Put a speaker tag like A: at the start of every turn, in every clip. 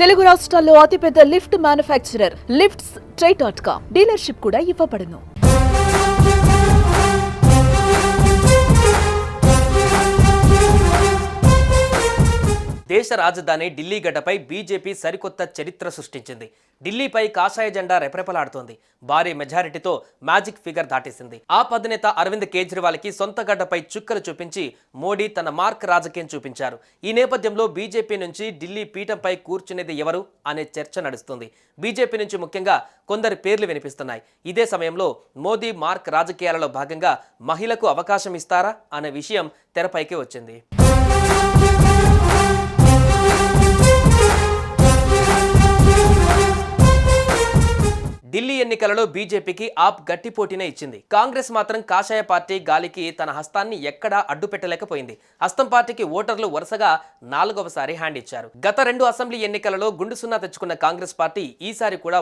A: తెలుగు రాష్ట్రాల్లో అతిపెద్ద lift manufacturer lifts ట్రై.com dealership కూడా ఇవ్వబడును.
B: దేశ రాజధాని ఢిల్లీ గడ్డపై బీజేపీ సరికొత్త చరిత్ర సృష్టించింది. ఢిల్లీపై కాషాయ జెండా రెపరెపలాడుతోంది. భారీ మెజారిటీతో మ్యాజిక్ ఫిగర్ దాటేసింది. ఆప్ అధినేత అరవింద్ కేజ్రీవాల్కి సొంత గడ్డపై చుక్కలు చూపించి మోడీ తన మార్క్ రాజకీయం చూపించారు. ఈ నేపథ్యంలో బీజేపీ నుంచి ఢిల్లీ పీఠంపై కూర్చునేది ఎవరు అనే చర్చ నడుస్తుంది. బీజేపీ నుంచి ముఖ్యంగా కొందరి పేర్లు వినిపిస్తున్నాయి. ఇదే సమయంలో మోదీ మార్క్ రాజకీయాలలో భాగంగా మహిళకు అవకాశం ఇస్తారా అనే విషయం తెరపైకి వచ్చింది. ఢిల్లీ ఎన్నికలలో బీజేపీకి ఆప్ గట్టి పోటీనే ఇచ్చింది. కాంగ్రెస్ మాత్రం కాషాయ పార్టీ గాలికి తన హస్తాన్ని ఎక్కడా అడ్డుపెట్టలేకపోయింది. హస్తం పార్టీకి ఓటర్లు వరుసగా 4వసారి హ్యాండ్ ఇచ్చారు. గత 2 అసెంబ్లీ ఎన్నికలలో గుండు సున్నా తెచ్చుకున్న కాంగ్రెస్ పార్టీ ఈసారి కూడా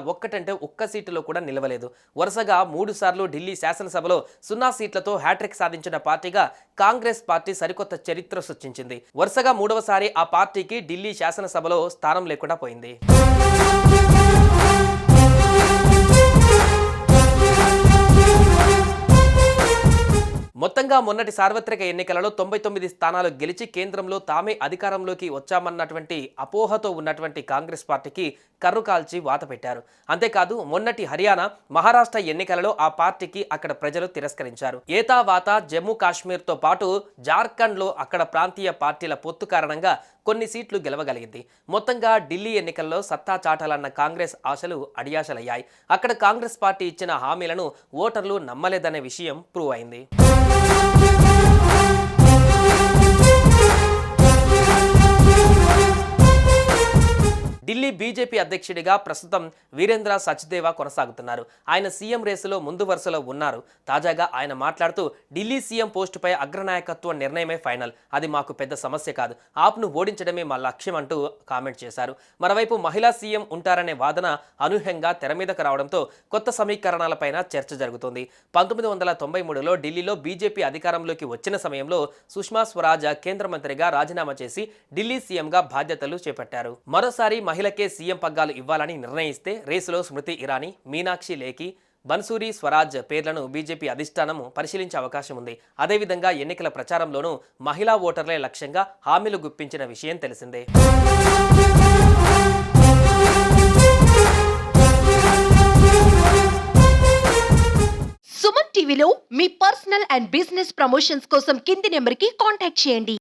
B: ఒక్క సీటులో కూడా నిలవలేదు. వరుసగా 3 సార్లు ఢిల్లీ శాసనసభలో 0 సీట్లతో హ్యాట్రిక్ సాధించిన పార్టీగా కాంగ్రెస్ పార్టీ సరికొత్త చరిత్ర సృష్టించింది. వరుసగా 3వసారి ఆ పార్టీకి ఢిల్లీ శాసనసభలో స్థానం లేకుండా పోయింది. మొత్తంగా మొన్నటి సార్వత్రిక ఎన్నికలలో 99 స్థానాలు గెలిచి కేంద్రంలో తామే అధికారంలోకి వచ్చామన్నటువంటి అపోహతో ఉన్నటువంటి కాంగ్రెస్ పార్టీకి కర్రు కాల్చి వాత పెట్టారు. అంతేకాదు మొన్నటి హర్యానా, మహారాష్ట్ర ఎన్నికలలో ఆ పార్టీకి అక్కడ ప్రజలు తిరస్కరించారు. ఏతావాత జమ్మూ కాశ్మీర్తో పాటు జార్ఖండ్లో అక్కడ ప్రాంతీయ పార్టీల పొత్తు కారణంగా కొన్ని సీట్లు గెలవగలిగింది. మొత్తంగా ఢిల్లీ ఎన్నికల్లో సత్తా చాటాలన్న కాంగ్రెస్ ఆశలు అడియాశలయ్యాయి. అక్కడ కాంగ్రెస్ పార్టీ ఇచ్చిన హామీలను ఓటర్లు నమ్మలేదనే విషయం ప్రూవ్ అయింది. ఢిల్లీ బీజేపీ అధ్యక్షుడిగా ప్రస్తుతం వీరేంద్ర సచ్దేవా కొనసాగుతున్నారు. ఆయన సీఎం రేసులో ముందు వరుసలో ఉన్నారు. తాజాగా ఆయన మాట్లాడుతూ ఢిల్లీ సీఎం పోస్టుపై అగ్రనాయకత్వ నిర్ణయమే ఫైనల్, అది మాకు పెద్ద సమస్య కాదు, ఆప్ను ఓడించడమే మా లక్ష్యం అంటూ కామెంట్ చేశారు. మరోవైపు మహిళా సీఎం ఉంటారనే వాదన అనూహ్యంగా తెర మీదకు రావడంతో కొత్త సమీకరణాలపైన చర్చ జరుగుతుంది. 1993లో ఢిల్లీలో బీజేపీ అధికారంలోకి వచ్చిన సమయంలో సుష్మా స్వరాజ్ కేంద్ర మంత్రిగా రాజీనామా చేసి ఢిల్లీ సీఎంగా బాధ్యతలు చేపట్టారు. మరోసారి మహిళకే సీఎం పగ్గాలు ఇవ్వాలని నిర్ణయిస్తే రేసులో స్మృతి ఇరానీ, మీనాక్షి లేఖి, బన్సూరి స్వరాజ్ పేర్లను బీజేపీ అధిష్టానం పరిశీలించే అవకాశం ఉంది. అదేవిధంగా ఎన్నికల ప్రచారంలోనూ మహిళా ఓటర్లే లక్ష్యంగా హామీలు గుప్పించిన విషయం తెలిసిందే.
C: సుమన్ టీవీలో మీ పర్సనల్ అండ్ బిజినెస్ ప్రమోషన్స్ కోసం కింది నెంబర్కి కాంటాక్ట్ చేయండి.